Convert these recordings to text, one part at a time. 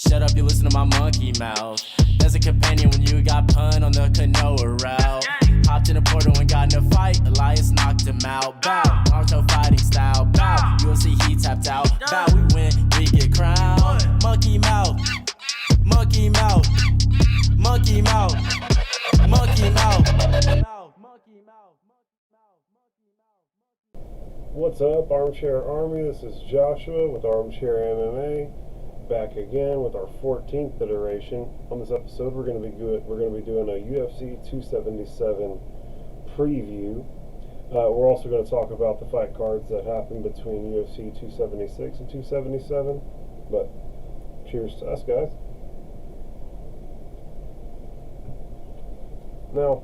Shut up, you listen to my monkey mouth. There's a companion when you got pun on the canoa route. Hopped in a portal and got in a fight. Elias knocked him out. Bow, Naruto fighting style. Bow, UFC he tapped out. Bow, we win, we get crowned. Monkey mouth, monkey mouth, monkey mouth, monkey mouth. What's up, Armchair Army? This is Joshua with Armchair MMA, back again with our 14th iteration. On this episode, we're going to be doing a UFC 277 preview. We're also going to talk about the fight cards that happened between UFC 276 and 277. But cheers to us, guys. Now,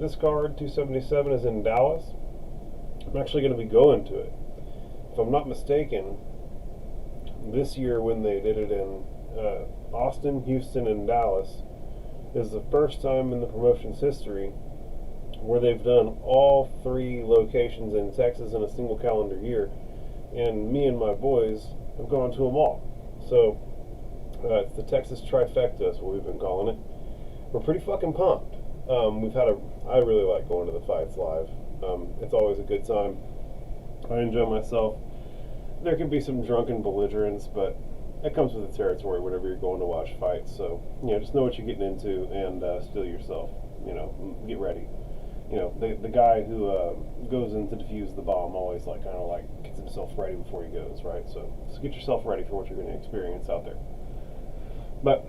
this card, 277, is in Dallas. I'm actually going to be going to it. If I'm not mistaken, this year when they did it in Austin, Houston, and Dallas is the first time in the promotion's history where they've done all three locations in Texas in a single calendar year. And me and my boys have gone to them all. So, it's the Texas trifecta is what we've been calling it. We're pretty fucking pumped. I really like going to the fights live. It's always a good time. I enjoy myself. There can be some drunken belligerence, but it comes with the territory whenever you're going to watch fights. So, just know what you're getting into and steel yourself. Get ready. The guy who goes in to defuse the bomb always gets himself ready before he goes, right? So get yourself ready for what you're going to experience out there. But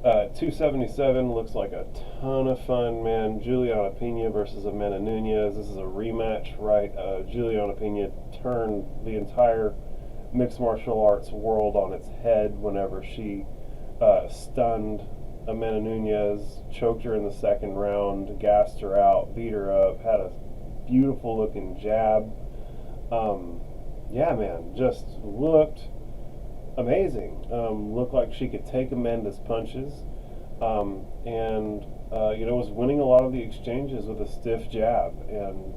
277 looks like a ton of fun, man. Juliana Pena versus Amanda Nunes. This is a rematch, right? Juliana Pena turned the entire mixed martial arts world on its head whenever she stunned Amanda Nunes, choked her in the second round, gassed her out, beat her up, had a beautiful looking jab. Man, just looked amazing. Looked like she could take Amanda's punches, was winning a lot of the exchanges with a stiff jab, and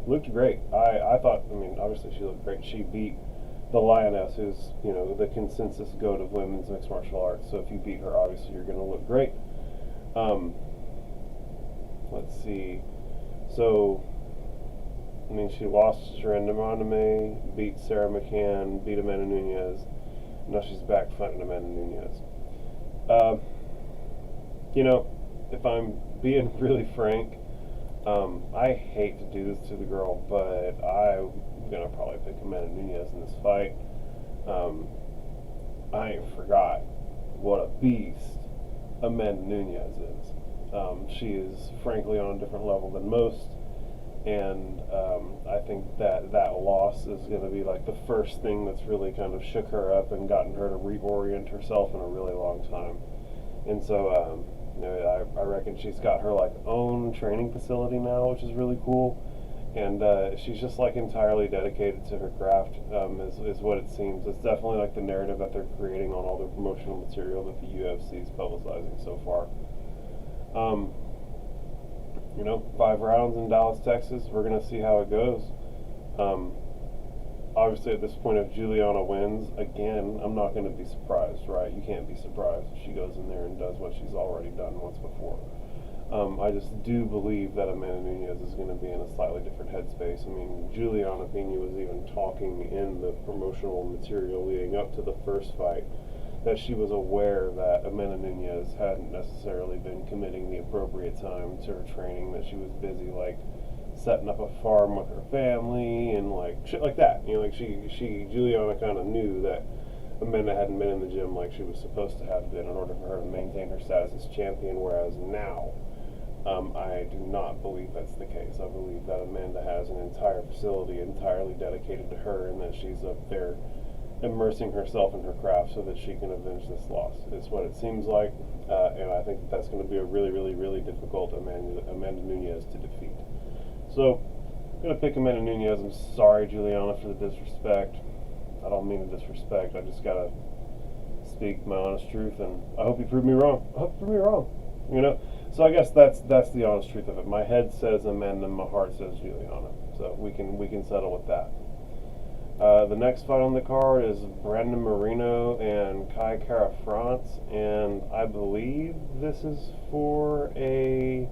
looked great. I thought, obviously she looked great. She beat the Lioness, who's the consensus goat of women's mixed martial arts. So if you beat her, obviously you're going to look great. Let's see. So, she lost to Randa Moname, beat Sarah McCann, beat Amanda Nunes. Now she's back fighting Amanda Nunes. If I'm being really frank, I hate to do this to the girl, but I'm going to probably pick Amanda Nunes in this fight. I ain't forgot what a beast Amanda Nunes is. She is frankly on a different level than most. And I think that loss is going to be like the first thing that's really kind of shook her up and gotten her to reorient herself in a really long time. And so, I reckon she's got her own training facility now, which is really cool. And she's just entirely dedicated to her craft, is what it seems. It's definitely the narrative that they're creating on all the promotional material that the UFC is publicizing so far. 5 rounds in Dallas, Texas. We're going to see how it goes. Obviously, at this point, if Juliana wins, again, I'm not going to be surprised, right? You can't be surprised if she goes in there and does what she's already done once before. I just do believe that Amanda Nunes is going to be in a slightly different headspace. Juliana Pena was even talking in the promotional material leading up to the first fight that she was aware that Amanda Nunes hadn't necessarily been committing the appropriate time to her training, that she was busy setting up a farm with her family and shit like that. Juliana kind of knew that Amanda hadn't been in the gym like she was supposed to have been in order for her to maintain her status as champion, whereas now I do not believe that's the case. I believe that Amanda has an entire facility entirely dedicated to her and that she's up there immersing herself in her craft so that she can avenge this loss. It's what it seems like, and I think that's going to be a really, really, really difficult Amanda Nunes to defeat. So, I'm going to pick Amanda Nunes. I'm sorry, Juliana, for the disrespect. I don't mean to disrespect. I just got to speak my honest truth, and I hope you prove me wrong. So I guess that's the honest truth of it. My head says Amanda, my heart says Juliana. So we can settle with that. The next fight on the card is Brandon Moreno and Kai Kara France, and I believe this is for a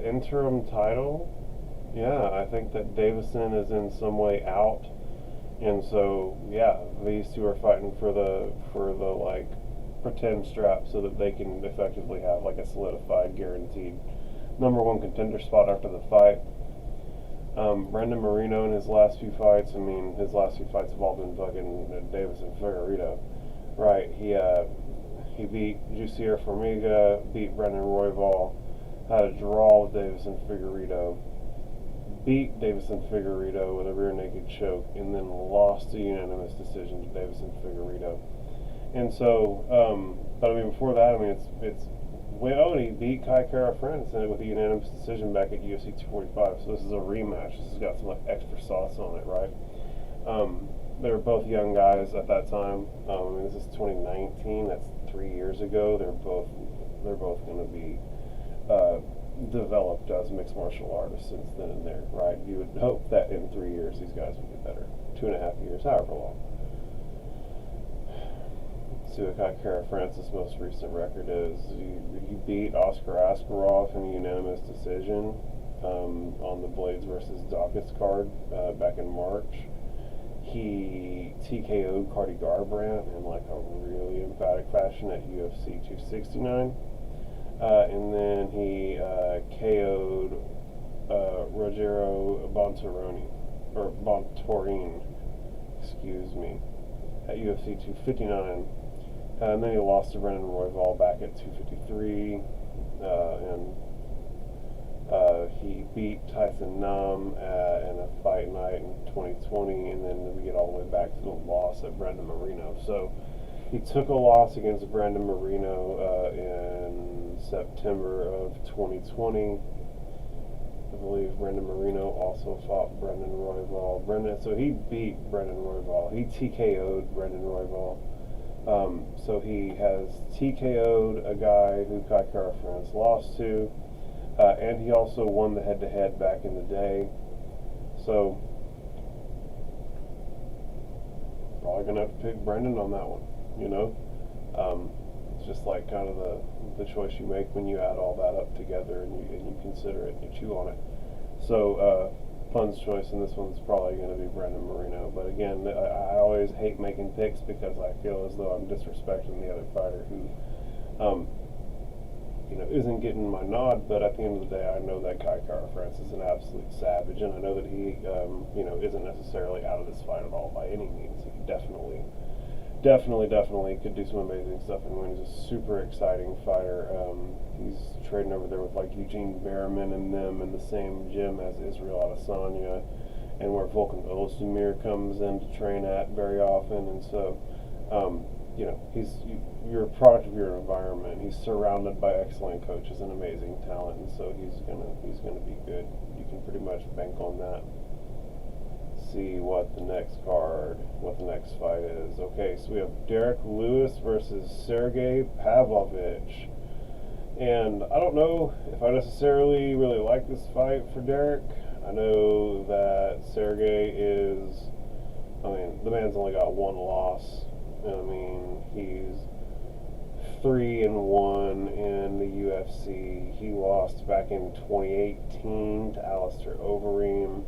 interim title. Yeah, I think that Davison is in some way out, and so yeah, these two are fighting for the like pretend strap so that they can effectively have like a solidified, guaranteed number one contender spot after the fight. Brandon Moreno in his last few fights, his last few fights have all been fucking Davis and Figueiredo, right? He beat Jussier Formiga, beat Brendan Royval, had a draw with Davis and Figueiredo, beat Davis and Figueiredo with a rear naked choke, and then lost a unanimous decision to Davis and Figueiredo. And so, but before that, it's well, he beat Kai Kara France with a unanimous decision back at UFC 245. So this is a rematch. This has got some like extra sauce on it, right? They were both young guys at that time. This is 2019. That's 3 years ago. They're both going to be developed as mixed martial artists since then and there, right? You would hope that in 3 years these guys would get better. 2.5 years, however long. See what Kai Kara France's most recent record is. He beat Oscar Askarov in a unanimous decision on the Blades versus Dawkins card back in March. He TKO'd Cardi Garbrandt in like a really emphatic fashion at UFC 269. And then he KO'd Rogero Bontorin, excuse me, at UFC 259. And then he lost to Brendan Royval back at 253, and he beat Tyson Nam in a fight night in 2020, and then we get all the way back to the loss at Brandon Moreno. So he took a loss against Brandon Moreno in September of 2020. I believe Brandon Moreno also fought Brendan Royval. So he beat Brendan Royval. He TKO'd Brendan Royval. So he has TKO'd a guy who Kai Kara France lost to, and he also won the head-to-head back in the day. So probably gonna have to pick Brendan on that one. It's just like kind of the choice you make when you add all that up together and you consider it and you chew on it. So Pun's choice in this one's probably going to be Brandon Moreno. But again, I always hate making picks because I feel as though I'm disrespecting the other fighter who, isn't getting my nod. But at the end of the day, I know that Kai Kara France is an absolute savage, and I know that he, isn't necessarily out of this fight at all by any means. He definitely could do some amazing stuff, and he's a super exciting fighter. He's training over there with like Eugene Behrman and them in the same gym as Israel Adesanya, and where Volkan Ozdemir comes in to train at very often. And so, you're a product of your environment. He's surrounded by excellent coaches and amazing talent, and so he's gonna be good. You can pretty much bank on that. See what the next fight is. Okay, so we have Derek Lewis versus Sergey Pavlovich. And I don't know if I necessarily really like this fight for Derek. I know that Sergey is, the man's only got one loss. He's 3-1 in the UFC. He lost back in 2018 to Alistair Overeem.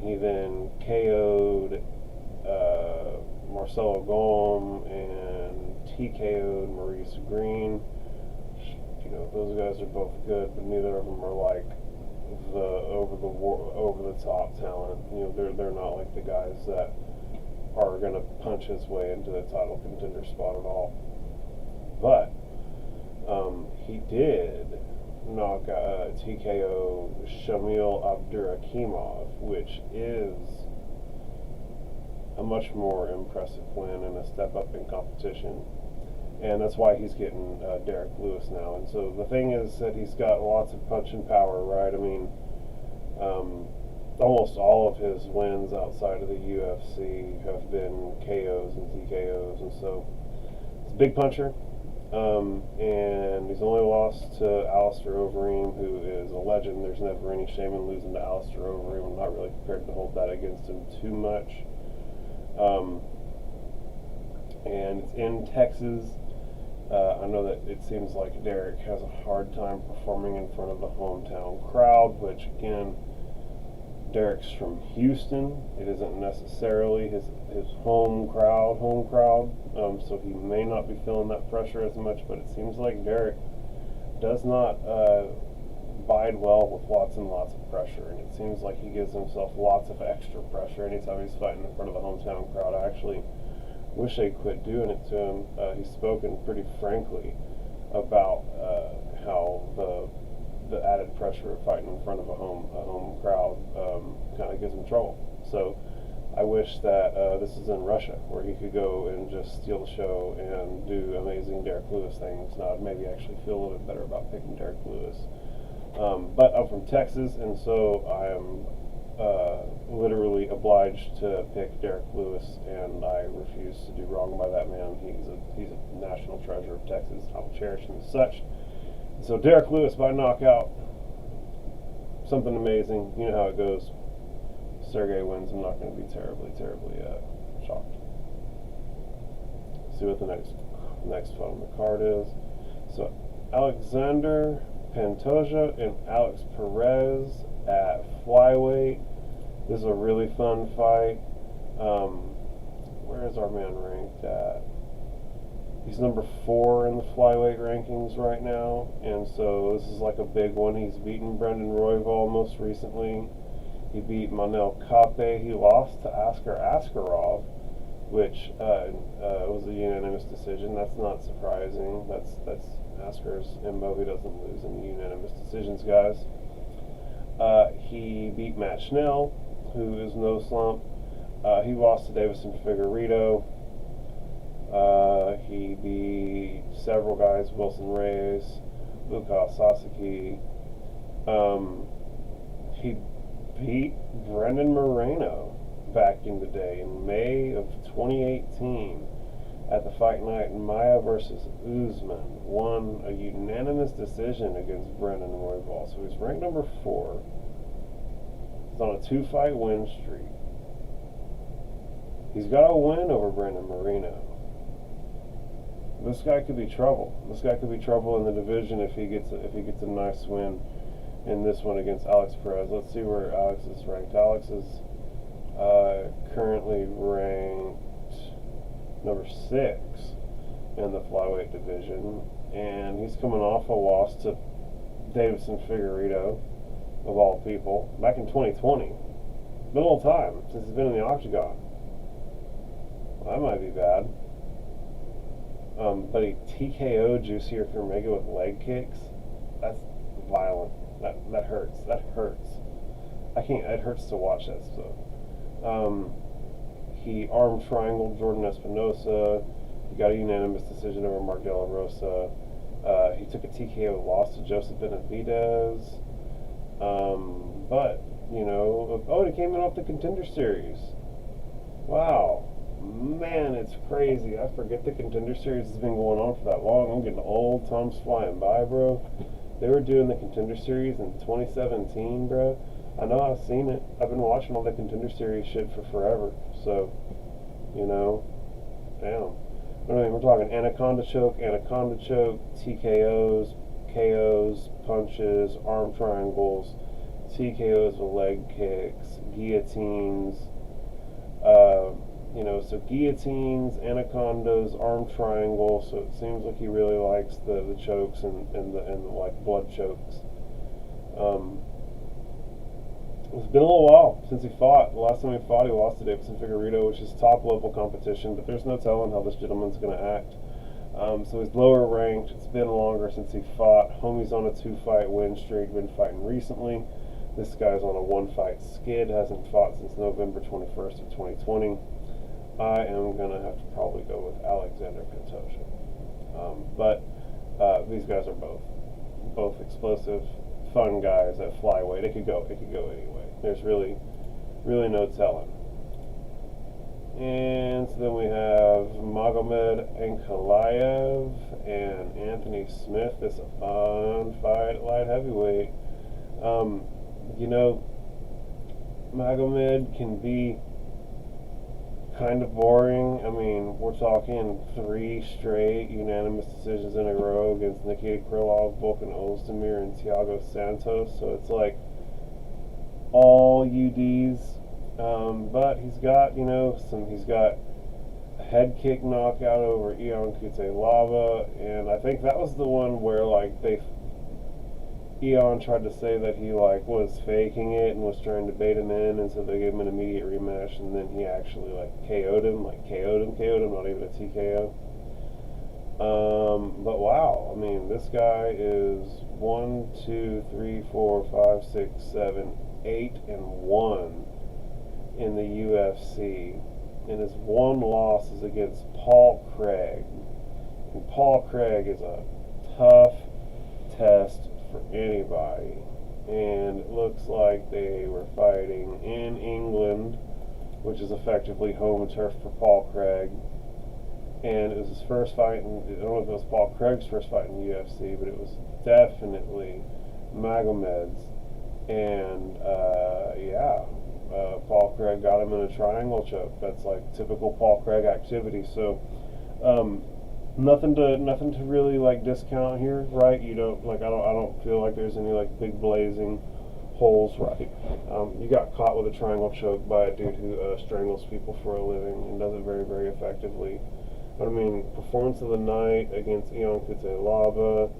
He then KO'd Marcelo Golm and TKO'd Maurice Green. Those guys are both good, but neither of them are like the over the top talent. They're not like the guys that are gonna punch his way into the title contender spot at all. But he did knock TKO Shamil Abdurakhimov, which is a much more impressive win and a step up in competition. And that's why he's getting Derek Lewis now. And so the thing is that he's got lots of punch and power, right? Almost all of his wins outside of the UFC have been KOs and TKOs. And so he's a big puncher. And he's only lost to Alistair Overeem, who is a legend. There's never any shame in losing to Alistair Overeem. I'm not really prepared to hold that against him too much. And it's in Texas. I know that it seems like Derek has a hard time performing in front of the hometown crowd, which again, Derek's from Houston. It isn't necessarily his home crowd, so he may not be feeling that pressure as much, but it seems like Derek does not bide well with lots and lots of pressure, and it seems like he gives himself lots of extra pressure anytime he's fighting in front of the hometown crowd. I actually wish they quit doing it to him. He's spoken pretty frankly about how the added pressure of fighting in front of a home crowd kind of gives him trouble. So I wish that this is in Russia, where he could go and just steal the show and do amazing Derek Lewis things. Now I'd maybe actually feel a little bit better about picking Derek Lewis. But I'm from Texas, and so I am literally obliged to pick Derek Lewis, and I refuse to do wrong by that man. He's a national treasure of Texas. I will cherish him as such. So Derek Lewis by knockout, something amazing. You know how it goes. Sergey wins. I'm not going to be terribly shocked. See what the next fight on the card is. So Alexander Pantoja and Alex Perez at flyweight. This is a really fun fight. Where is our man ranked at? He's number 4 in the flyweight rankings right now, and so this is like a big one. He's beaten Brendan Royval most recently. He beat Manel Kape. He lost to Askar Askarov, which was a unanimous decision. That's not surprising. That's Askar's MO. He doesn't lose in unanimous decisions, guys. He beat Matt Schnell, who is no slump. He lost to Davison Figueiredo. He beat several guys, Wilson Reyes, Lukas Sasaki. He beat Brendan Moreno back in the day in May of 2018 at the fight night. Maya versus Usman won a unanimous decision against Brendan Royval. So he's ranked number 4. He's on a 2-fight win streak. He's got a win over Brendan Moreno. This guy could be trouble. This guy could be trouble in the division if he gets a nice win in this one against Alex Perez. Let's see where Alex is ranked. Alex is currently ranked number 6 in the flyweight division, and he's coming off a loss to Davison Figueiredo, of all people, back in 2020. Been a little time since he's been in the octagon. Well, that might be bad. But he TKO'd Jussier Formiga with leg kicks. That's violent. That hurts. That hurts. I can't. It hurts to watch that stuff. He arm triangled Jordan Espinosa. He got a unanimous decision over Mark De La Rosa. He took a TKO loss to Joseph Benavidez. But and he came in off the Contender Series. Wow. Man, it's crazy. I forget the Contender Series has been going on for that long. I'm getting old. Time's flying by, bro. They were doing the Contender Series in 2017, bro. I know, I've seen it. I've been watching all the Contender Series shit for forever. So, damn. I mean, we're talking anaconda choke, TKOs, KOs, punches, arm triangles, TKOs with leg kicks, guillotines. So guillotines, anacondas, arm triangles. So it seems like he really likes the chokes and the like blood chokes. It's been a little while since he fought. The last time he fought, he lost to Davison Figueiredo, which is top level competition. But there's no telling how this gentleman's going to act. So he's lower ranked. It's been longer since he fought. Homie's on a 2-fight win streak. Been fighting recently. This guy's on a 1-fight skid. Hasn't fought since November 21st of 2020. I am going to have to probably go with Alexander Pantoja. But these guys are both explosive, fun guys at flyweight. It could go anyway. There's really no telling. And so then we have Magomed Ankalaev and Anthony Smith. This is a fun fight at light heavyweight. You know, Magomed can be kind of boring. I mean, we're talking 3 straight unanimous decisions in a row against Nikita Krylov, Volkan Ozdemir, and Thiago Santos. So it's like all UDs. But he's got, he's got a head kick knockout over Ion Cutelaba, and I think that was the one where Ion tried to say that he was faking it and was trying to bait him in, and so they gave him an immediate rematch, and then he actually KO'd him, not even a TKO. But wow, I mean, this guy is 1, 2, 3, 4, 5, 6, 7, 8-1 in the UFC, and his one loss is against Paul Craig. And Paul Craig is a tough test for anybody, and it looks like they were fighting in England, which is effectively home turf for Paul Craig. And it was his first fight, I don't know if it was Paul Craig's first fight in the UFC, but it was definitely Magomed's. And Paul Craig got him in a triangle choke. That's typical Paul Craig activity. So nothing to really discount here, right? I don't feel like there's any big blazing holes, right? You got caught with a triangle choke by a dude who strangles people for a living and does it very, very effectively. But I mean, performance of the night against Ion Cutelaba,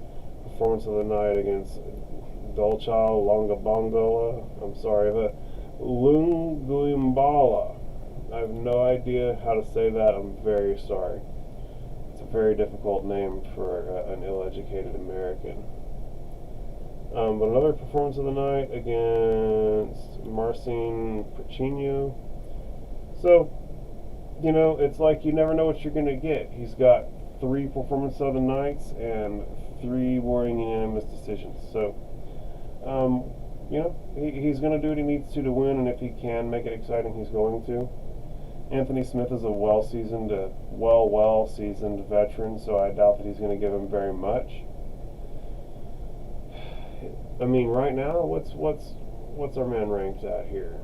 performance of the night against Dolchal Longabongola, Lunguimbala. I have no idea how to say that. I'm very sorry. It's a very difficult name for an ill-educated American. But another performance of the night against Marcin Pachinho. So, it's like you never know what you're going to get. He's got 3 performance of the nights and 3 warring unanimous decisions. So, he's going to do what he needs to win, and if he can make it exciting, he's going to. Anthony Smith is a well-seasoned veteran, so I doubt that he's going to give him very much. I mean, right now, what's our man ranked at here?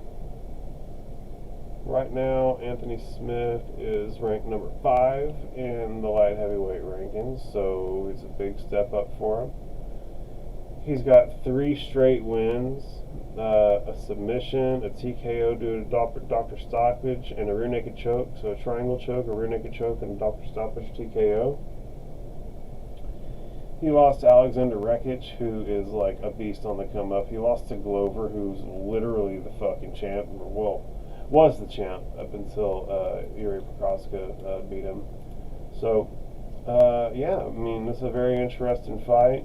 Right now, Anthony Smith is ranked number 5 in the light heavyweight rankings, so it's a big step up for him. He's got 3 straight wins, a submission, a TKO due to doctor stoppage, and a rear naked choke. So a triangle choke, a rear naked choke, and a doctor stoppage TKO. He lost to Alexander Rekic, who is a beast on the come up. He lost to Glover, who's literally the fucking champ, was the champ up until Yuri Prochazka beat him. So, I mean, this is a very interesting fight.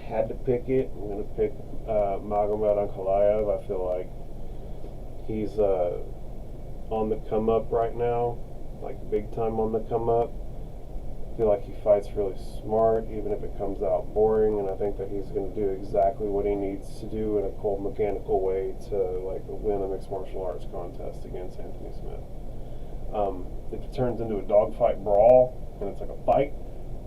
Had to pick it. I'm going to pick Magomed Ankalaev. I feel like he's on the come up right now, big time on the come up. I feel like he fights really smart, even if it comes out boring, and I think that he's going to do exactly what he needs to do in a cold, mechanical way to win a mixed martial arts contest against Anthony Smith. If it turns into a dogfight brawl and it's a fight,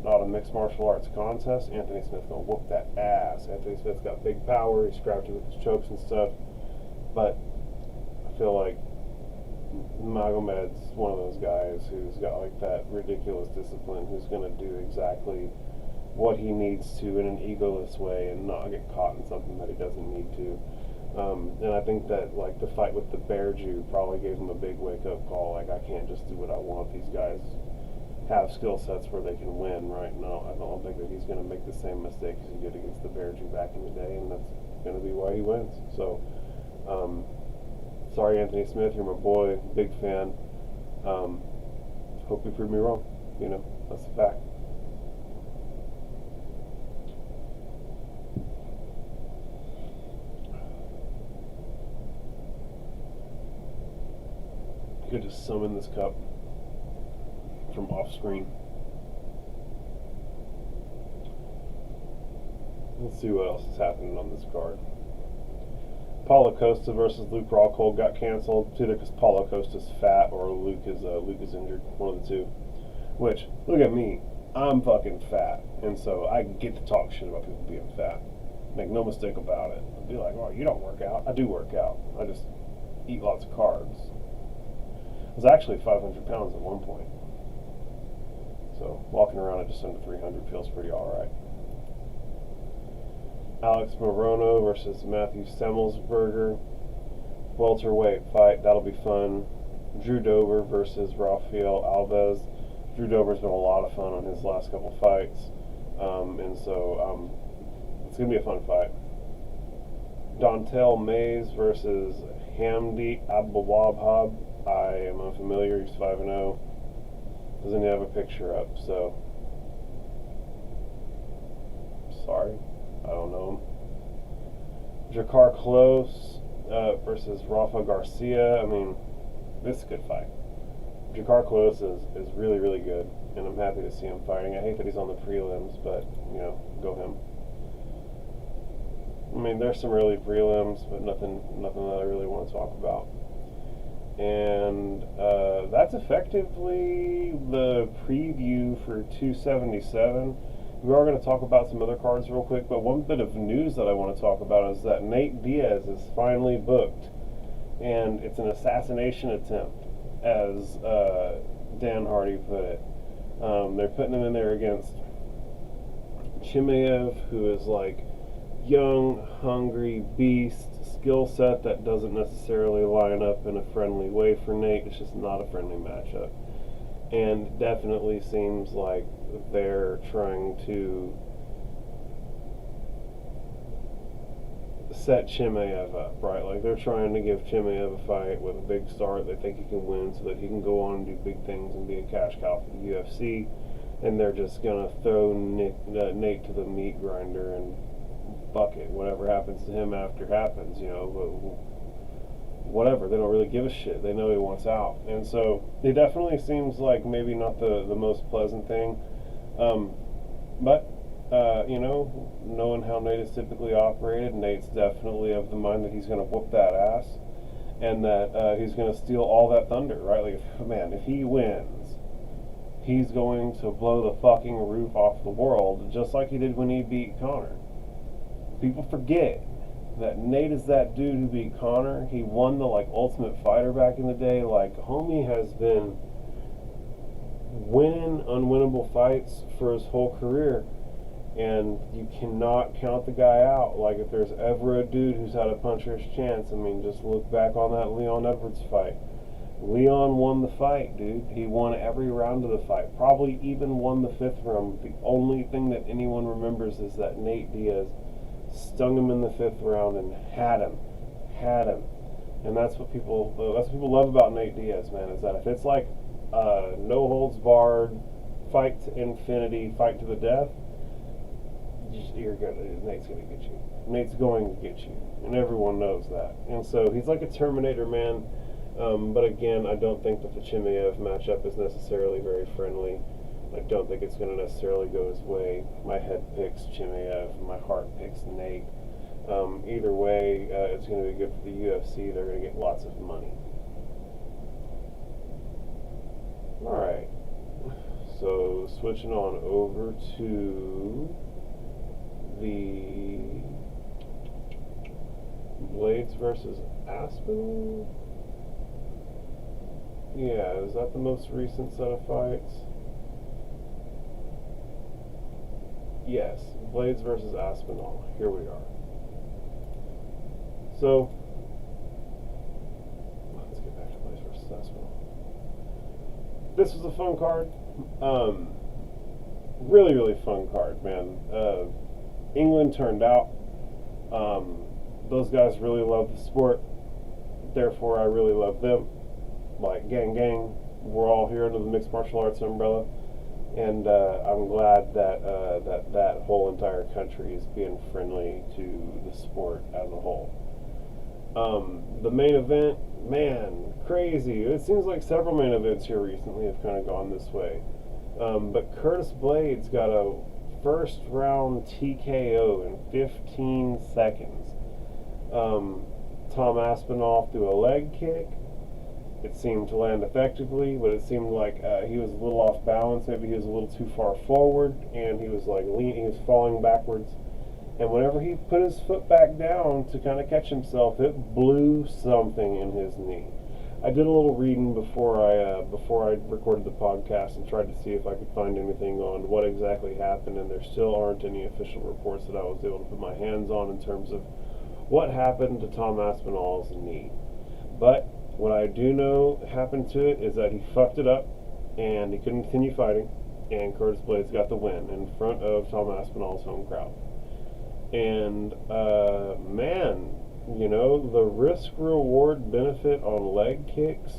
not a mixed martial arts contest, Anthony Smith's gonna whoop that ass. Anthony Smith's got big power, he's scrappy with his chokes and stuff, but I feel like Magomed's one of those guys who's got that ridiculous discipline, who's gonna do exactly what he needs to in an egoless way and not get caught in something that he doesn't need to. And I think that the fight with the Bear Jew probably gave him a big wake-up call. I can't just do what I want. These guys have skill sets where they can win right now. I don't think that he's going to make the same mistakes he did against the Bear Jew back in the day, and that's going to be why he wins. So, sorry, Anthony Smith, you're my boy, big fan. Hope you prove me wrong. That's a fact. Could just summon this cup from off screen. Let's see what else is happening on this card. Paulo Costa versus Luke Rockhold got canceled, either because Paulo Costa's fat or Luke is injured, one of the two. Which, look at me, I'm fucking fat, and so I get to talk shit about people being fat. Make no mistake about it. I'd be like, oh, you don't work out. I do work out. I just eat lots of carbs. I was actually 500 pounds at one point. So walking around at just under 300 feels pretty alright. Alex Morono versus Matthew Semmelsberger. Welterweight fight. That'll be fun. Drew Dober versus Rafael Alves. Drew Dober's been a lot of fun on his last couple fights. And so it's going to be a fun fight. Dontel Mays versus Hamdi Abouabhab. I am unfamiliar. He's 5-0. Doesn't have a picture up, so sorry. I don't know him. Jakar Close versus Rafa Garcia. I mean, this is a good fight. Jakar Close is really, really good, and I'm happy to see him fighting. I hate that he's on the prelims, but, go him. I mean, there's some early prelims, but nothing that I really want to talk about. And that's effectively the preview for 277. We are going to talk about some other cards real quick, but one bit of news that I want to talk about is that Nate Diaz is finally booked, and it's an assassination attempt, as Dan Hardy put it. They're putting him in there against Chimaev, who is like young, hungry beast, skill set that doesn't necessarily line up in a friendly way for Nate. It's just not a friendly matchup. And definitely seems like they're trying to set Chimaev up, right? Like they're trying to give Chimaev a fight with a big start they think he can win so that he can go on and do big things and be a cash cow for the UFC. And they're just going to throw Nate to the meat grinder and bucket. Whatever happens to him after happens, whatever. They don't really give a shit. They know he wants out. And so it definitely seems like maybe not the most pleasant thing. But knowing how Nate is typically operated, Nate's definitely of the mind that he's going to whoop that ass and that he's going to steal all that thunder, right? Like, if he wins, he's going to blow the fucking roof off the world, just like he did when he beat Conor. People forget that Nate is that dude who beat Conor. He won the Ultimate Fighter back in the day. Homie has been winning unwinnable fights for his whole career, and you cannot count the guy out. If there's ever a dude who's had a puncher's chance, just look back on that Leon Edwards fight. Leon won the fight, dude. He won every round of the fight, probably even won the 5th round. The only thing that anyone remembers is that Nate Diaz stung him in the 5th round and had him. And that's what people love about Nate Diaz, man, is that if it's no holds barred, fight to infinity, fight to the death, you're good. Nate's going to get you. Nate's going to get you, and everyone knows that. And so he's like a Terminator, man. But again, I don't think that the Chimaev matchup is necessarily very friendly. I don't think it's going to necessarily go his way. My head picks Chimaev, my heart picks Nate. Either way, it's going to be good for the UFC. They're going to get lots of money. Alright, so switching on over to the Blades versus Aspen. Yeah, is that the most recent set of fights? Yes, Blades versus Aspinall. Here we are. So, let's get back to Blades versus Aspinall. This was a fun card. Really, really fun card, man. England turned out. Those guys really love the sport. Therefore, I really love them. Gang, gang. We're all here under the mixed martial arts umbrella. And I'm glad that that whole entire country is being friendly to the sport as a whole. The main event, man, crazy. It seems like several main events here recently have kind of gone this way. But Curtis Blades got a first round TKO in 15 seconds. Tom Aspinall threw a leg kick. It seemed to land effectively, but it seemed like he was a little off balance. Maybe he was a little too far forward, and he was like he was falling backwards. And whenever he put his foot back down to kind of catch himself, it blew something in his knee. I did a little reading before I recorded the podcast and tried to see if I could find anything on what exactly happened, and there still aren't any official reports that I was able to put my hands on in terms of what happened to Tom Aspinall's knee. But what I do know happened to it is that he fucked it up and he couldn't continue fighting, and Curtis Blades got the win in front of Tom Aspinall's home crowd. And man, you know, the risk-reward benefit on leg kicks,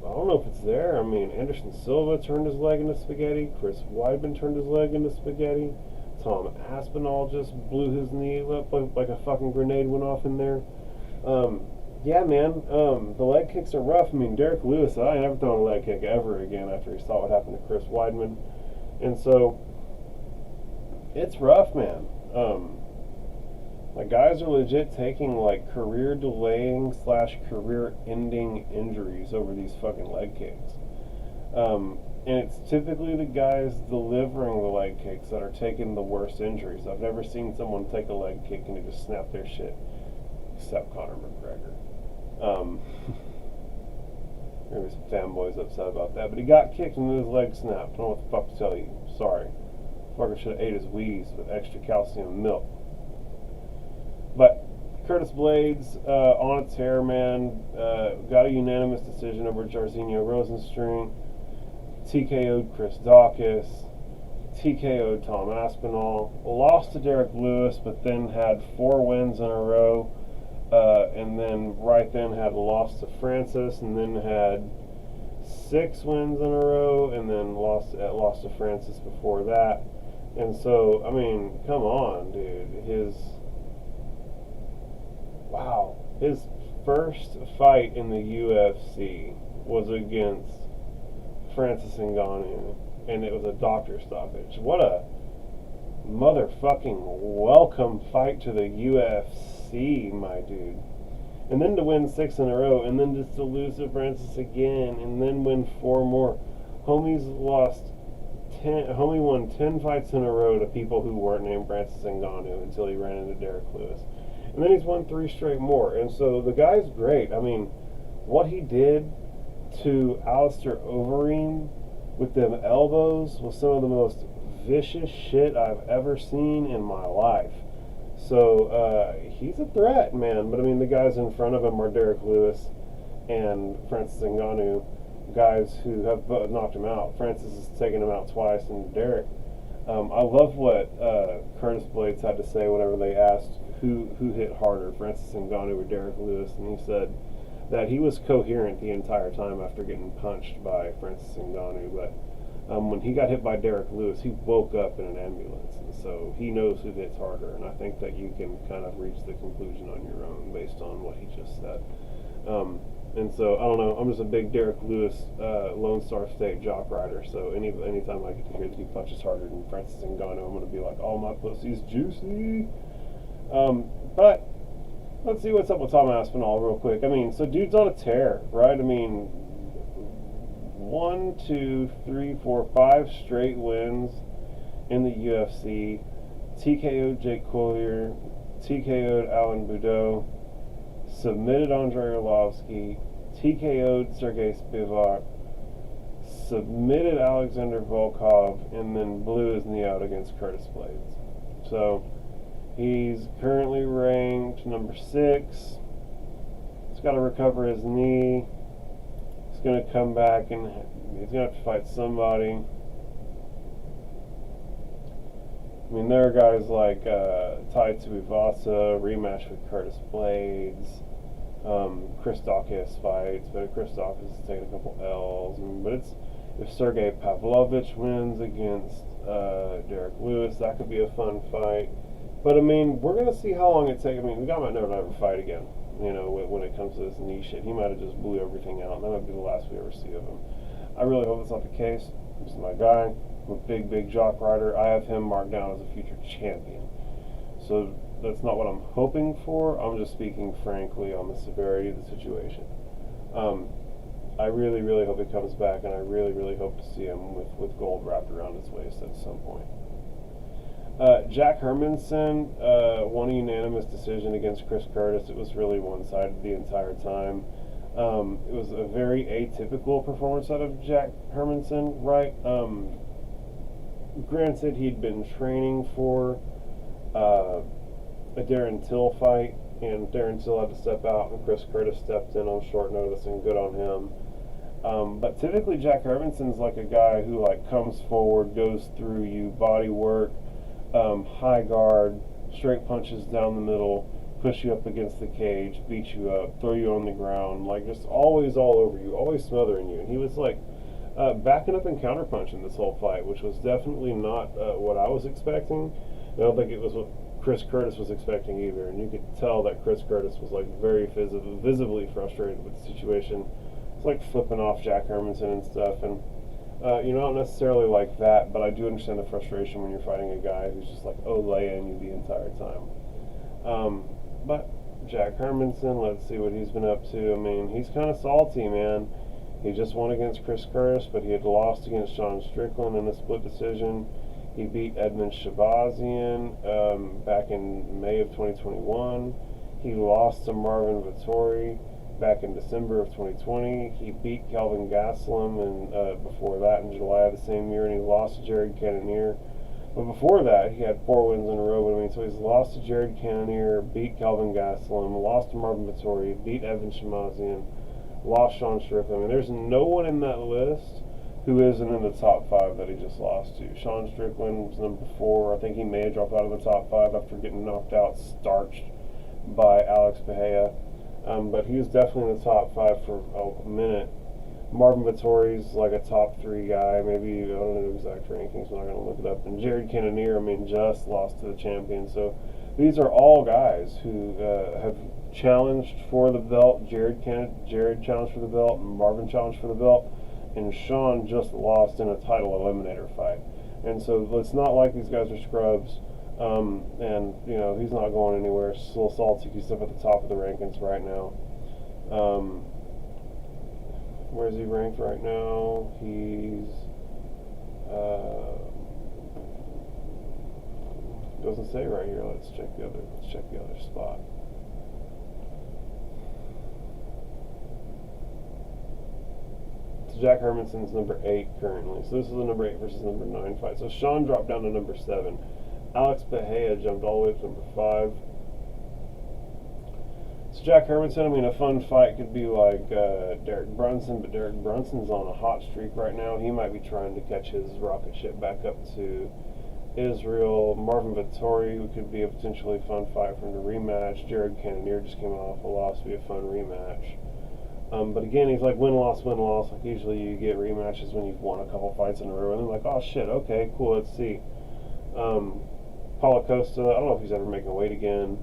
I don't know if it's there. I mean, Anderson Silva turned his leg into spaghetti. Chris Weidman turned his leg into spaghetti. Tom Aspinall just blew his knee up like a fucking grenade went off in there. Yeah, man, the leg kicks are rough. I mean, Derek Lewis, I ain't never thrown a leg kick ever again after he saw what happened to Chris Weidman. And so, it's rough, man. Like, guys are legit taking, like, career-delaying / career-ending injuries over these fucking leg kicks. And it's typically the guys delivering the leg kicks that are taking the worst injuries. I've never seen someone take a leg kick and they just snap their shit, except Conor McGregor. Maybe some fanboys upset about that, but he got kicked and his leg snapped. I don't know what the fuck to tell you. Sorry. Fucker should have ate his wheeze with extra calcium milk. But Curtis Blades, on a tear, man, got a unanimous decision over Jairzinho Rosenstring, TKO'd Chris Dawkins, TKO'd Tom Aspinall, lost to Derek Lewis, but then had 4 wins in a row, and then right then had a loss to Francis, and then had 6 wins in a row, and then lost to Francis before that. And so, I mean, come on, dude. His first fight in the UFC was against Francis Ngannou, and it was a doctor stoppage. What a motherfucking welcome fight to the UFC, my dude. And then to win 6 in a row, and then just to lose to Francis again, and then win 4 more. Homie won 10 fights in a row to people who weren't named Francis Ngannou until he ran into Derek Lewis. And then he's won 3 straight more. And so the guy's great. I mean, what he did to Alistair Overeem with them elbows was some of the most vicious shit I've ever seen in my life. So he's a threat, man. But I mean, the guys in front of him are Derek Lewis and Francis Ngannou, guys who have both knocked him out. Francis has taken him out twice, and Derek. I love what Curtis Blades had to say whenever they asked who hit harder, Francis Ngannou or Derek Lewis, and he said that he was coherent the entire time after getting punched by Francis Ngannou, but when he got hit by Derek Lewis, he woke up in an ambulance, and so he knows who hits harder, and I think that you can kind of reach the conclusion on your own based on what he just said. And so, I don't know, I'm just a big Derek Lewis Lone Star State jock rider, so anytime I get to hear that he punches harder than Francis Ngannou, I'm going to be like, oh, my pussy's juicy. But let's see what's up with Tom Aspinall real quick. I mean, so dude's on a tear, right? I mean, 1, 2, 3, 4, 5 straight wins in the UFC. TKO'd Jake Collier, TKO'd Alan Boudreaux, submitted Andrei Arlovsky, TKO'd Sergey Spivak, submitted Alexander Volkov, and then blew his knee out against Curtis Blades. So he's currently ranked number 6. He's got to recover his knee. He's going to come back and he's going to have to fight somebody. I mean, there are guys like Tai Tuivasa, rematch with Curtis Blades. Chris Dawkins fights, but Chris Dawkins has taken a couple L's. But if Sergey Pavlovich wins against Derek Lewis, that could be a fun fight. But I mean, we're gonna see how long it takes. I mean, the guy might never fight again. You know, when it comes to this knee shit, he might have just blew everything out, and that might be the last we ever see of him. I really hope it's not the case. He's my guy. I'm a big jock rider. I have him marked down as a future champion. So that's not what I'm hoping for. I'm just speaking frankly on the severity of the situation. I really, really hope he comes back, and I really, really hope to see him with gold wrapped around his waist at some point. Jack Hermanson won a unanimous decision against Chris Curtis. It was really one-sided the entire time. It was a very atypical performance out of Jack Hermanson, right? Granted, he'd been training for a Darren Till fight, and Darren Till had to step out, and Chris Curtis stepped in on short notice, and good on him. But typically, Jack Hermanson's like a guy who like comes forward, goes through you, body work, high guard, straight punches down the middle, push you up against the cage, beat you up, throw you on the ground, like just always all over you, always smothering you. And he was like backing up and counterpunching this whole fight, which was definitely not what I was expecting. I don't think it was what Chris Curtis was expecting either. And you could tell that Chris Curtis was like very visibly frustrated with the situation. It's like flipping off Jack Hermanson and stuff. And not necessarily like that, but I do understand the frustration when you're fighting a guy who's just like laying you the entire time. But Jack Hermanson, let's see what he's been up to. I mean, he's kind of salty, man. He just won against Chris Curtis, but he had lost against Sean Strickland in a split decision. He beat Edmund Shabazian back in May of 2021. He lost to Marvin Vettori back in December of 2020. He beat Kelvin Gastelum and before that in July of the same year, and he lost to Jared Cannonier. But before that, he had 4 wins in a row. But I mean, so he's lost to Jared Cannonier, beat Kelvin Gastelum, lost to Marvin Vettori, beat Evan Shamazian, lost Sean Strickland. I mean, there's no one in that list who isn't in the top 5 that he just lost to. Sean Strickland was number 4. I think he may have dropped out of the top 5 after getting knocked out, starched by Alex Bahia. But he was definitely in the top 5 for a minute. Marvin Vettori's like a top 3 guy, maybe, I don't know the exact rankings, I'm not going to look it up. And Jared Cannonier, I mean, just lost to the champion. So these are all guys who have challenged for the belt. Jared challenged for the belt, and Marvin challenged for the belt, and Sean just lost in a title eliminator fight. And so it's not like these guys are scrubs. And he's not going anywhere. Still salty. He's up at the top of the rankings right now. Where's he ranked right now? He's doesn't say right here. Let's check the other spot. So Jack Hermanson's number 8 currently. So this is the number 8 versus number 9 fight. So Sean dropped down to number 7. Alex Bahia jumped all the way up to number 5. So Jack Hermanson, I mean, a fun fight could be like Derek Brunson, but Derek Brunson's on a hot streak right now. He might be trying to catch his rocket ship back up to Israel. Marvin Vettori could be a potentially fun fight for him to rematch. Jared Cannonier just came off a loss, be a fun rematch. But again, he's like win-loss, win-loss. Like usually you get rematches when you've won a couple fights in a row, and then like, oh shit, okay, cool, let's see. Paulo Costa, I don't know if he's ever making weight again.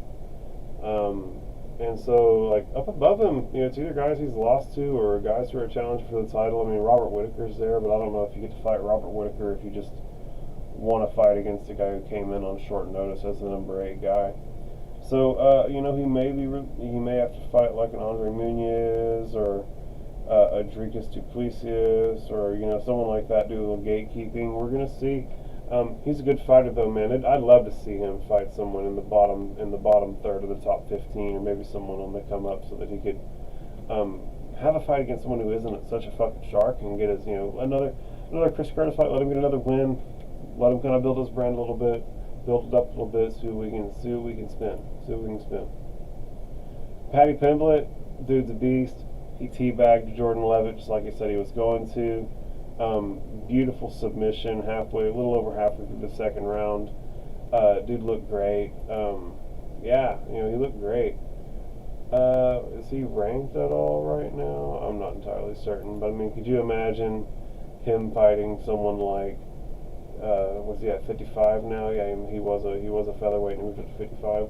And so, like, up above him, it's either guys he's lost to or guys who are challenging for the title. I mean, Robert Whittaker's there, but I don't know if you get to fight Robert Whittaker if you just want to fight against a guy who came in on short notice as the number 8 guy. So, he may have to fight like an Andre Muniz or a Dricus Duplessis or, someone like that, do a little gatekeeping. We're going to see. He's a good fighter, though, man. I'd love to see him fight someone in the bottom third of the top 15, or maybe someone on the come up, so that he could have a fight against someone who isn't such a fucking shark and get his, another Chris Curtis fight. Let him get another win. Let him kind of build his brand a little bit, build it up a little bit. See what we can spin. Paddy Pimblett, dude's a beast. He teabagged Jordan Levitt just like he said he was going to. Beautiful submission, a little over halfway through the second round. Dude looked great. He looked great. Is he ranked at all right now? I'm not entirely certain, but I mean, could you imagine him fighting someone like, was he at 55 now? Yeah, he was a featherweight and moved up to 55.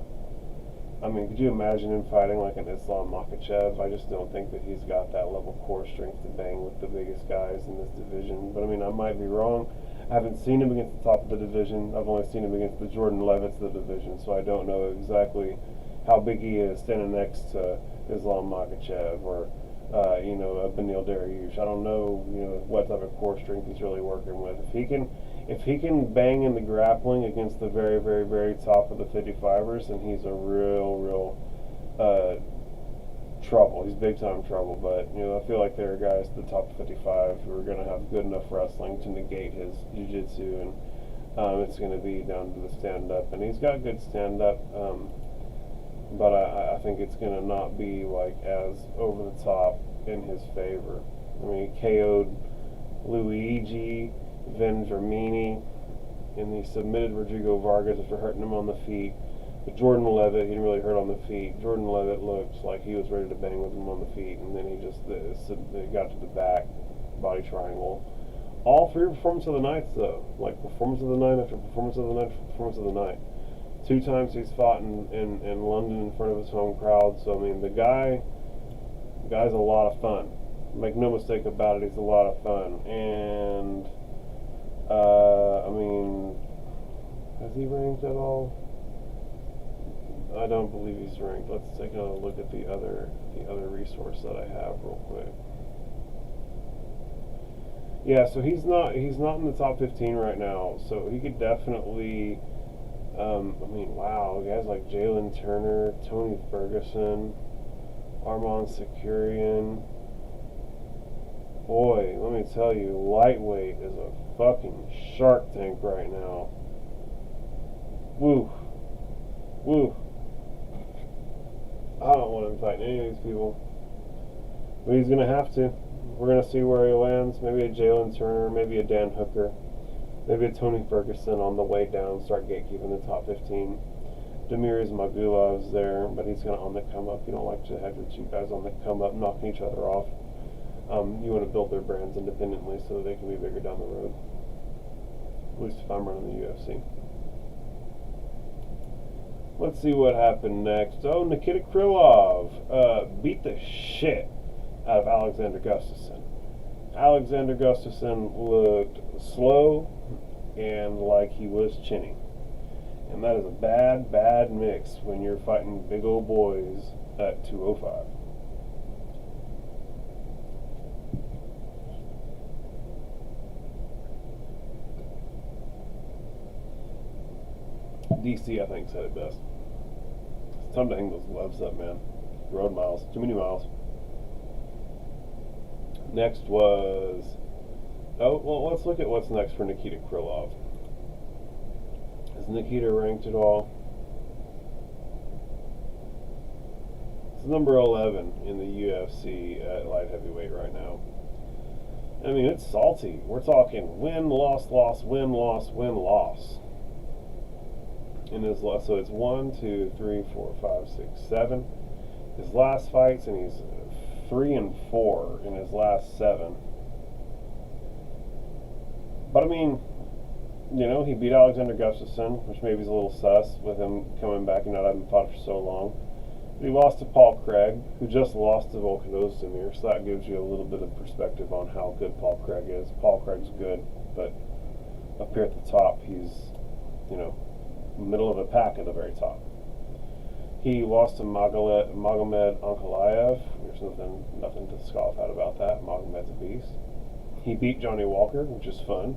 I mean, could you imagine him fighting like an Islam Makhachev? I just don't think that he's got that level of core strength to bang with the biggest guys in this division. But I mean, I might be wrong. I haven't seen him against the top of the division. I've only seen him against the Jordan Levitts of the division, so I don't know exactly how big he is standing next to Islam Makhachev or a Beneil Dariush. I don't know, what type of core strength he's really working with. If he can bang in the grappling against the very, very, very top of the 55ers, then he's a real trouble. He's big time trouble. But I feel like there are guys at the top of 55 who are going to have good enough wrestling to negate his jiu-jitsu, and it's going to be down to the stand-up. And he's got good stand-up. But I think it's going to not be like as over the top in his favor. I mean, he KO'd Luigi Vendramini, and he submitted Rodrigo Vargas after hurting him on the feet. But Jordan Levitt, he didn't really hurt on the feet. Jordan Levitt looked like he was ready to bang with him on the feet, and then he just got to the back, body triangle. All three performances of the nights, though. Like, performance of the night after performance of the night after performance of the night. 2 times he's fought in London in front of his home crowd. So, I mean, the guy's a lot of fun. Make no mistake about it, he's a lot of fun. And, I mean, has he ranked at all? I don't believe he's ranked. Let's take another look at the other resource that I have real quick. Yeah, so he's not in the top 15 right now. So he could definitely. Wow, guys like Jalen Turner, Tony Ferguson, Armand Securian. Boy, let me tell you, lightweight is a fucking shark tank right now. Woo. I don't want him fighting any of these people. But he's going to have to. We're going to see where he lands. Maybe a Jalen Turner, maybe a Dan Hooker. Maybe a Tony Ferguson on the way down, start gatekeeping the top 15. Demiris Magulov's there, but he's kind of on the come up. You don't like to have your 2 guys on the come up, knocking each other off. You want to build their brands independently so that they can be bigger down the road. At least if I'm running the UFC. Let's see what happened next. Oh, Nikita Krylov beat the shit out of Alexander Gustafsson. Alexander Gustafsson looked slow and like he was chinny. And that is a bad mix when you're fighting big old boys at 205. DC, I think, said it best. It's time to hang those gloves up, man. Road miles. Too many miles. Next was... Oh, well, let's look at what's next for Nikita Krylov. Is Nikita ranked at all? It's number 11 in the UFC at light heavyweight right now. I mean, it's salty. We're talking win, loss, win, loss. In his last, so it's 1, 2, 3, 4, 5, 6, 7. His last fights, and he's 3-4 in his last 7. But I mean, he beat Alexander Gustafsson, which maybe is a little sus with him coming back and not having fought for so long. But he lost to Paul Craig, who just lost to Volkan Ozdemir, so that gives you a little bit of perspective on how good Paul Craig is. Paul Craig's good, but up here at the top, he's, middle of the pack at the very top. He lost to Magomed Ankalaev. There's nothing to scoff at about that. Magomed's a beast. He beat Johnny Walker, which is fun.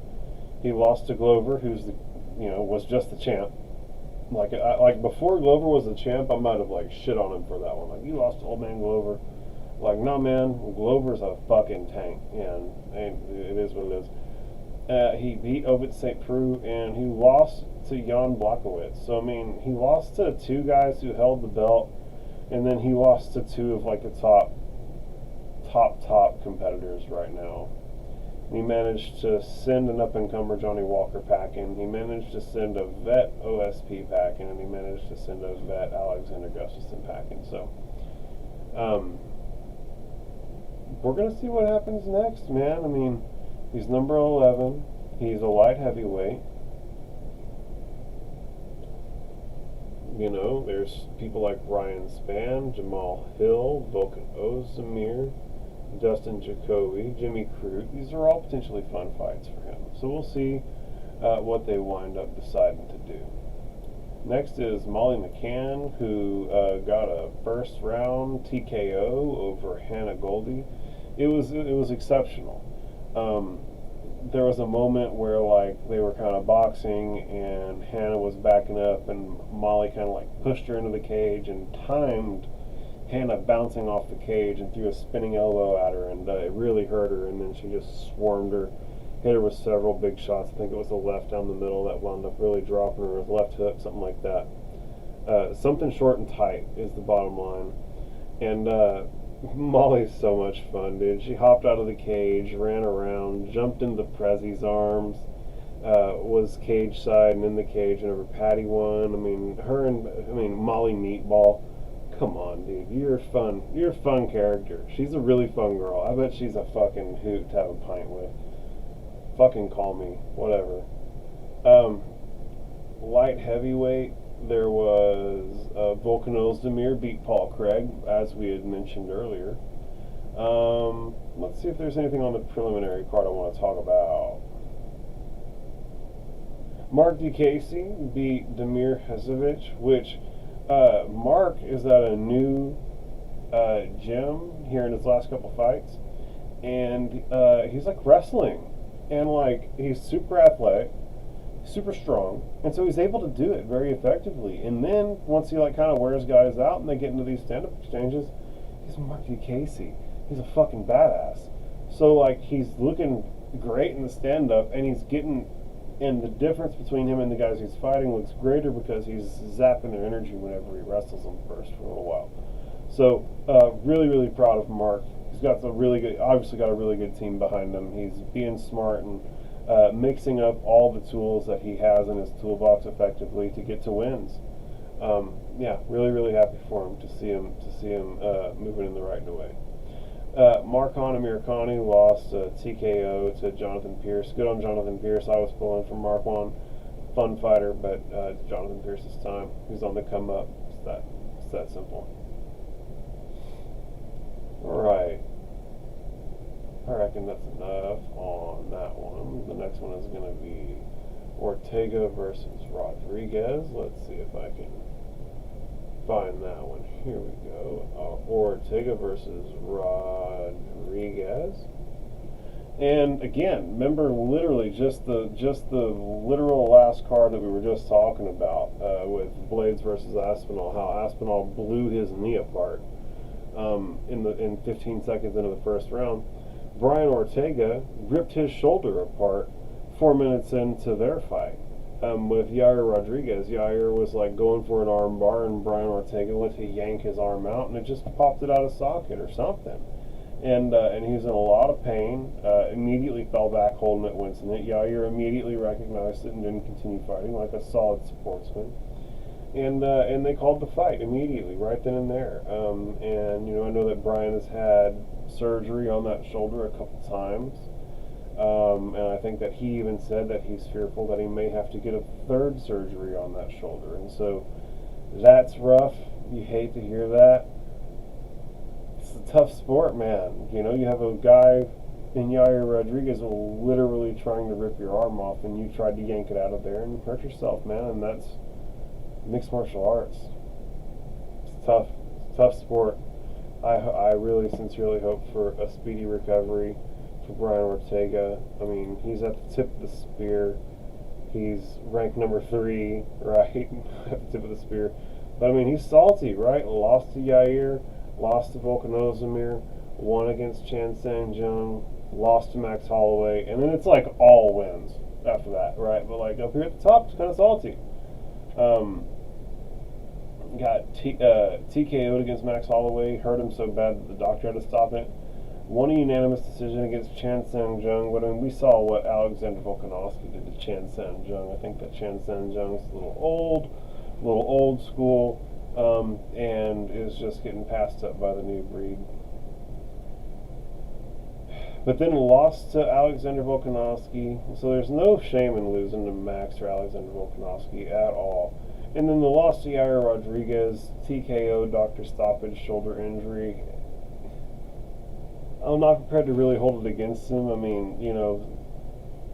He lost to Glover, who's was just the champ. Like before Glover was the champ, I might have shit on him for that one. Like, you lost to old man Glover. Like, no, man, Glover's a fucking tank, and it is what it is. He beat Ovid St. Preux, and he lost to Jan Blachowicz. So, I mean, he lost to 2 guys who held the belt, and then he lost to 2 of, the top competitors right now. He managed to send an up-and-comer Johnny Walker packing. He managed to send a vet OSP packing, and he managed to send a vet Alexander Gustafsson packing. So, we're going to see what happens next, man. I mean, he's number 11. He's a light heavyweight. There's people like Ryan Spann, Jamal Hill, Volkan Ozdemir, Dustin Jacoby, Jimmy Crute. These are all potentially fun fights for him. So we'll see what they wind up deciding to do. Next is Molly McCann, who got a first round TKO over Hannah Goldie. It was exceptional. There was a moment where like they were kind of boxing and Hannah was backing up and Molly kind of like pushed her into the cage and timed Hannah bouncing off the cage and threw a spinning elbow at her, and it really hurt her, and then she just swarmed her, hit her with several big shots. I think it was a left down the middle that wound up really dropping her, with left hook, something like that. Something short and tight is the bottom line. And Molly's so much fun, dude. She hopped out of the cage, ran around, jumped into Prezzy's arms, was cage side and in the cage whenever Patty won. Molly Meatball. Come on, dude. You're fun. You're a fun character. She's a really fun girl. I bet she's a fucking hoot to have a pint with. Fucking call me. Whatever. Light heavyweight, there was Volkan Ozdemir beat Paul Craig, as we had mentioned earlier. Let's see if there's anything on the preliminary card I want to talk about. Mark DeCasey beat Damir Hezevich, which Mark is at a new gym here in his last couple fights, and he's like wrestling, and like he's super athletic, super strong, and so he's able to do it very effectively. And then once he like kind of wears guys out and they get into these stand-up exchanges, he's Mark DeCasey. He's a fucking badass. So like he's looking great in the stand-up, and he's getting. And the difference between him and the guys he's fighting looks greater because he's zapping their energy whenever he wrestles them first for a little while. So, really, really proud of Mark. He's got obviously got a really good team behind him. He's being smart and mixing up all the tools that he has in his toolbox effectively to get to wins. Really, really happy for him to see him moving in the right way. Marcon Amirkhani lost TKO to Jonathan Pierce. Good on Jonathan Pierce. I was pulling for Marcon. Fun fighter, but it's Jonathan Pierce's time. He's on the come up. It's that simple. Alright. I reckon that's enough on that one. The next one is going to be Ortega versus Rodriguez. Let's see if I can find that one. Here we go. Ortega versus Rodriguez. And again, remember literally just the literal last card that we were just talking about with Blades versus Aspinall, how Aspinall blew his knee apart in 15 seconds into the first round. Brian Ortega ripped his shoulder apart 4 minutes into their fight. With Yair Rodriguez, Yair was like going for an arm bar, and Brian Ortega went to yank his arm out, and it just popped it out of socket or something. And he was in a lot of pain. Immediately fell back holding it, wincing it. Yair immediately recognized it and didn't continue fighting like a solid sportsman. And they called the fight immediately, right then and there. And I know that Brian has had surgery on that shoulder a couple times. And I think that he even said that he's fearful that he may have to get a third surgery on that shoulder. And so that's rough. You hate to hear that. It's a tough sport, man. You have a guy in Yair Rodriguez literally trying to rip your arm off, and you tried to yank it out of there and hurt yourself, man. And that's mixed martial arts. It's tough. It's a tough sport. I really sincerely hope for a speedy recovery for Brian Ortega. I mean, he's at the tip of the spear. He's ranked number 3, right? At the tip of the spear. But I mean, he's salty, right? Lost to Yair, lost to Volkan Ozdemir, won against Chan Sang Jung, lost to Max Holloway, and then it's like all wins after that, right? But like up here at the top, it's kind of salty. Got TKO'd against Max Holloway, hurt him so bad that the doctor had to stop it. Won a unanimous decision against Chan Sang Jung, but I mean, we saw what Alexander Volkanovski did to Chan Sang Jung. I think that Chan Sang Jung's a little old school, and is just getting passed up by the new breed. But then lost to Alexander Volkanovski, so there's no shame in losing to Max or Alexander Volkanovski at all. And then the loss to Yair Rodriguez, TKO, doctor stoppage, shoulder injury. I'm not prepared to really hold it against him. I mean,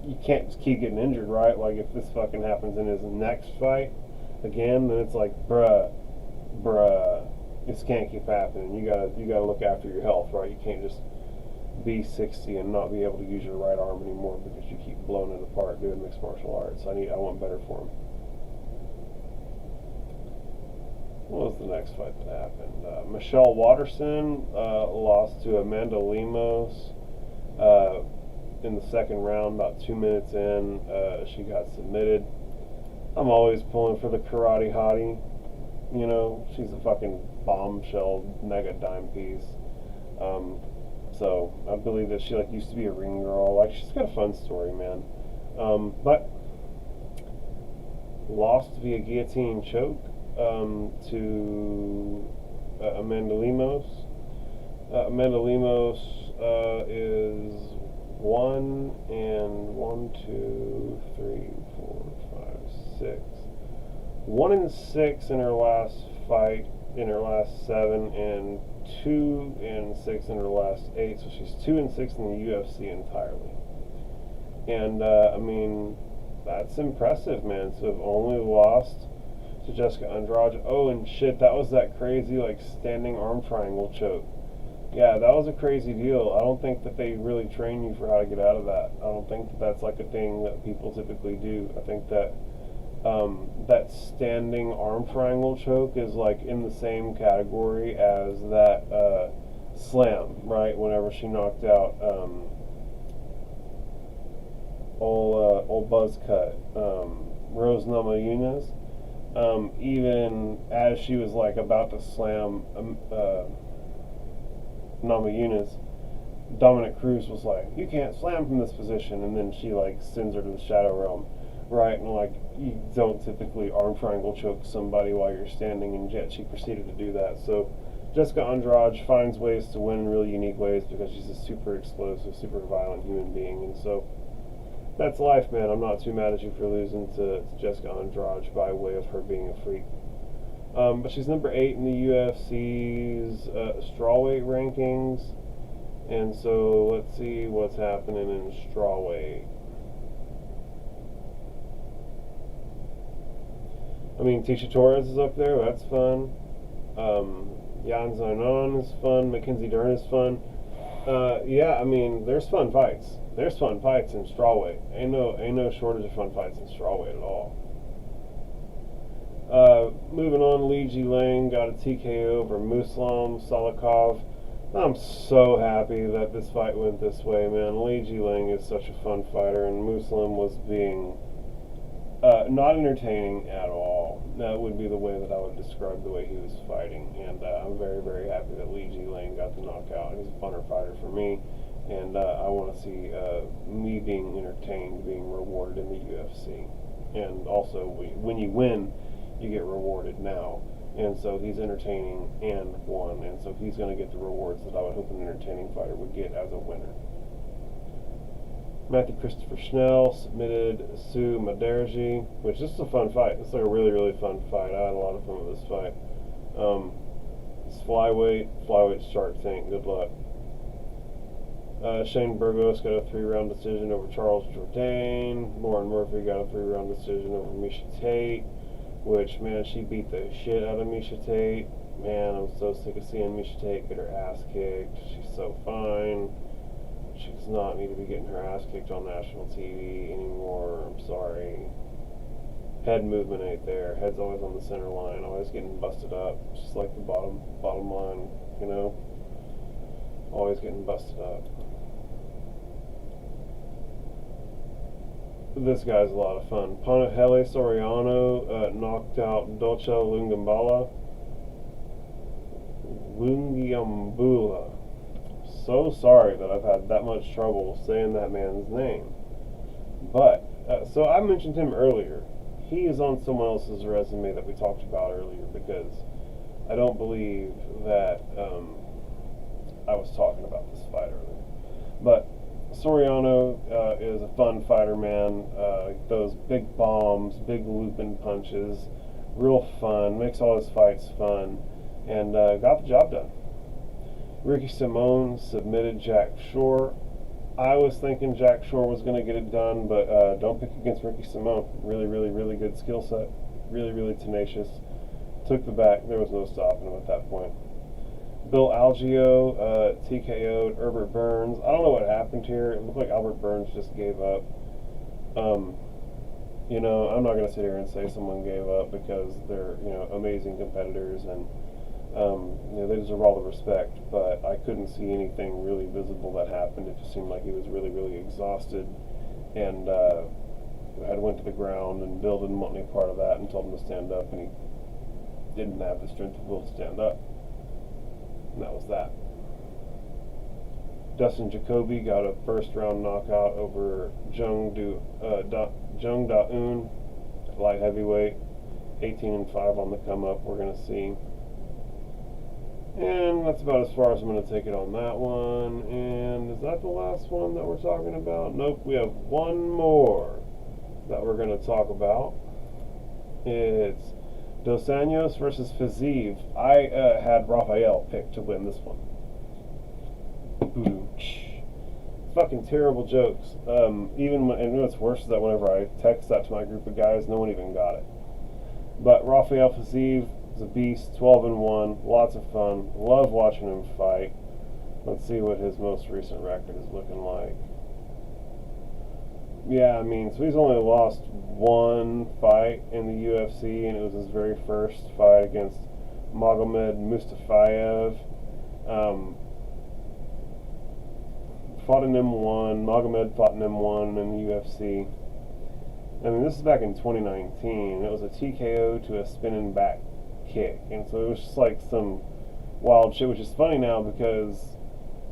you can't just keep getting injured, right? Like, if this fucking happens in his next fight again, then it's like, bruh, this can't keep happening. You gotta look after your health, right? You can't just be 60 and not be able to use your right arm anymore because you keep blowing it apart doing mixed martial arts. I want better for him. What was the next fight that happened? Michelle Waterson lost to Amanda Lemos in the second round. About 2 minutes in, she got submitted. I'm always pulling for the karate hottie. You know, she's a fucking bombshell mega dime piece. So I believe that she used to be a ring girl. Like, she's got a fun story, man. But lost via guillotine choke to Amanda Lemos. Amanda Lemos is 1 and 6 in her last fight, in her last 7, and 2 and 6 in her last 8. So she's 2 and 6 in the UFC entirely. And I mean, that's impressive, man. To have only lost to Jessica Andrade. Oh, and shit, that was that crazy standing arm triangle choke. Yeah, that was a crazy deal. I don't think that they really train you for how to get out of that. I don't think that that's a thing that people typically do. I think that that standing arm triangle choke is in the same category as that slam, right? Whenever she knocked out old Buzzcut, Rose Namajunas. Even as she was about to slam Namajunas, Dominic Cruz was like, "You can't slam from this position," and then she sends her to the Shadow Realm, right? And you don't typically arm triangle choke somebody while you're standing, and yet she proceeded to do that. So Jessica Andrade finds ways to win in really unique ways because she's a super explosive, super violent human being, and so that's life, man. I'm not too mad at you for losing to Jessica Andrade by way of her being a freak. But she's number 8 in the UFC's strawweight rankings. And so let's see what's happening in strawweight. I mean, Tisha Torres is up there. That's fun. Jan Zainan is fun. Mackenzie Dern is fun. Yeah, I mean, there's fun fights. There's fun fights in strawweight. Ain't no shortage of fun fights in strawweight at all. Moving on, Li Jilang got a TKO over Muslim Salikov. I'm so happy that this fight went this way, man. Li Jilang is such a fun fighter, and Muslim was being not entertaining at all. That would be the way that I would describe the way he was fighting, and I'm very, very happy that Li Jilang got the knockout. He's a funner fighter for me, and I want to see me being entertained, being rewarded in the UFC. And also, when you win, you get rewarded now. And so he's entertaining and won, and so he's going to get the rewards that I would hope an entertaining fighter would get as a winner. Matthew Christopher Schnell submitted Sue Maderji, which is a fun fight. It's a really, really fun fight. I had a lot of fun with this fight. It's flyweight Shark Tank. Good luck. Shane Burgos got a 3-round decision over Charles Jourdain. Lauren Murphy got a 3-round decision over Misha Tate, which, man, she beat the shit out of Misha Tate. Man, I'm so sick of seeing Misha Tate get her ass kicked. She's so fine. She does not need to be getting her ass kicked on national TV anymore. I'm sorry. Head movement ain't there. Head's always on the center line, always getting busted up. It's just like the bottom line, you know? Always getting busted up. This guy's a lot of fun. Panahele Soriano knocked out Dolce Lungambula. So sorry that I've had that much trouble saying that man's name. But, so I mentioned him earlier. He is on someone else's resume that we talked about earlier because I don't believe that I was talking about this fight earlier. But Soriano is a fun fighter, man. Those big bombs, big looping punches, real fun, makes all his fights fun, and got the job done. Ricky Simone submitted Jack Shore. I was thinking Jack Shore was going to get it done, but don't pick against Ricky Simone. Really, really, really good skill set. Really, really tenacious. Took the back. There was no stopping him at that point. Bill Algeo TKO'd Herbert Burns. I don't know what happened here. It looked like Albert Burns just gave up. I'm not going to sit here and say someone gave up because they're, amazing competitors and, they deserve all the respect. But I couldn't see anything really visible that happened. It just seemed like he was really, really exhausted and had went to the ground, and Bill didn't want any part of that and told him to stand up, and he didn't have the strength of will to stand up. And that was that. Dustin Jacoby got a first-round knockout over Jung Da-un, light heavyweight, 18-5 on the come-up. We're going to see. And that's about as far as I'm going to take it on that one. And is that the last one that we're talking about? Nope, we have one more that we're going to talk about. It's Dos Anjos versus Fiziev. I had Rafael picked to win this one. Fucking terrible jokes. And what's worse is that whenever I text that to my group of guys, no one even got it. But Rafael Fiziev is a beast, 12-1, lots of fun. Love watching him fight. Let's see what his most recent record is looking like. Yeah, so he's only lost one fight in the UFC, and it was his very first fight against Magomed Mustafayev. Fought in M1. Magomed fought in M1 in the UFC. This is back in 2019. It was a TKO to a spinning back kick, and so it was just like some wild shit, which is funny now because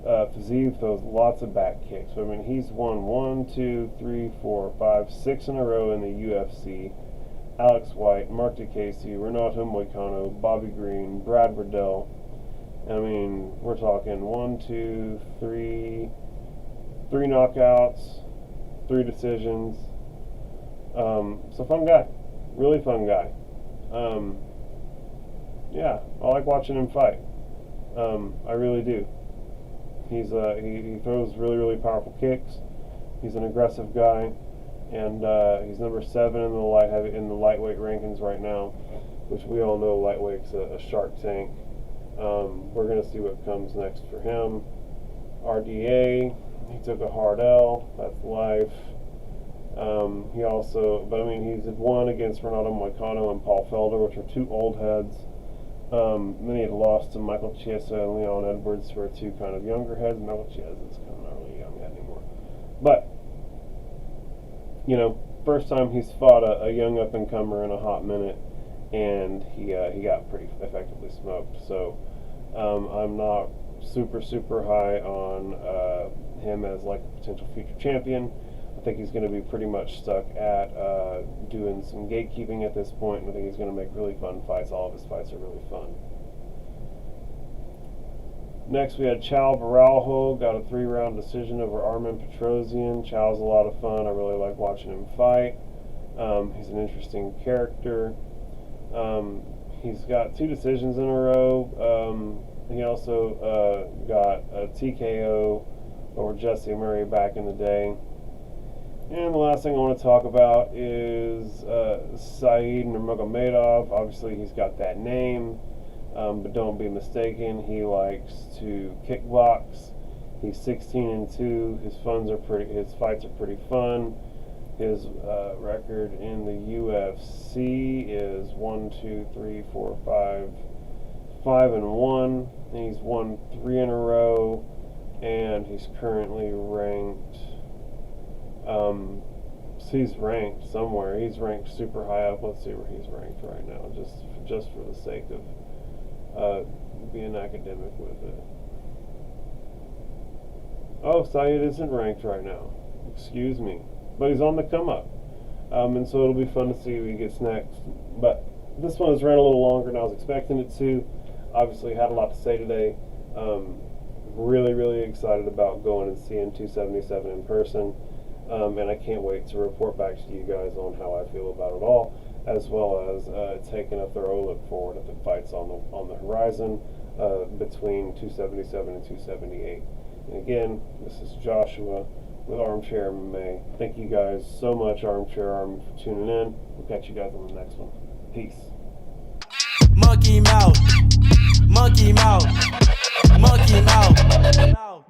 Fiziev throws lots of back kicks. He's won 1, 2, 3, 4, 5, 6 in a row in the UFC. Alex White, Mark DeCasey, Renato Moicano, Bobby Green, Brad Riddell. We're talking 1, 2, 3 knockouts, 3 decisions. So fun guy, really fun guy. Yeah, I like watching him fight. I really do. He throws really, really powerful kicks. He's an aggressive guy, and he's number 7 in the lightweight rankings right now, which we all know lightweight's a shark tank. We're gonna see what comes next for him. RDA, he took a hard L. That's life. He's won against Renato Moicano and Paul Felder, which are 2 old heads. Then he had lost to Michael Chiesa and Leon Edwards, who are 2 kind of younger heads. Michael Chiesa is kind of not really young yet anymore. But, first time he's fought a young up-and-comer in a hot minute, and he got pretty effectively smoked. So I'm not super, super high on him as like a potential future champion. I think he's going to be pretty much stuck at doing some gatekeeping at this point, and I think he's going to make really fun fights. All of his fights are really fun. Next, we had Chao Baralho, got a 3-round decision over Armen Petrosian. Chao's a lot of fun. I really like watching him fight. He's an interesting character. He's got 2 decisions in a row. He also got a TKO over Jesse Murray back in the day. And the last thing I want to talk about is Said Nurmagomedov. Obviously, he's got that name, but don't be mistaken. He likes to kickbox. He's 16-2. His fights are pretty fun. His record in the UFC is 1, 2, 3, 4, 5-1. And he's won 3 in a row, and he's currently ranked. So he's ranked somewhere. He's ranked super high up. Let's see where he's ranked right now, just for the sake of being academic with it. Oh, Said isn't ranked right now. Excuse me. But he's on the come up. And so it'll be fun to see who he gets next. But this one has ran a little longer than I was expecting it to. Obviously had a lot to say today. Really, really excited about going and seeing 277 in person. And I can't wait to report back to you guys on how I feel about it all, as well as taking a thorough look forward at the fights on the horizon between 277 and 278. Again, this is Joshua with Armchair Mma. Thank you guys so much, Armchair Army, for tuning in. We'll catch you guys on the next one. Peace. Monkey mouth, monkey mouth, monkey mouth, monkey mouth.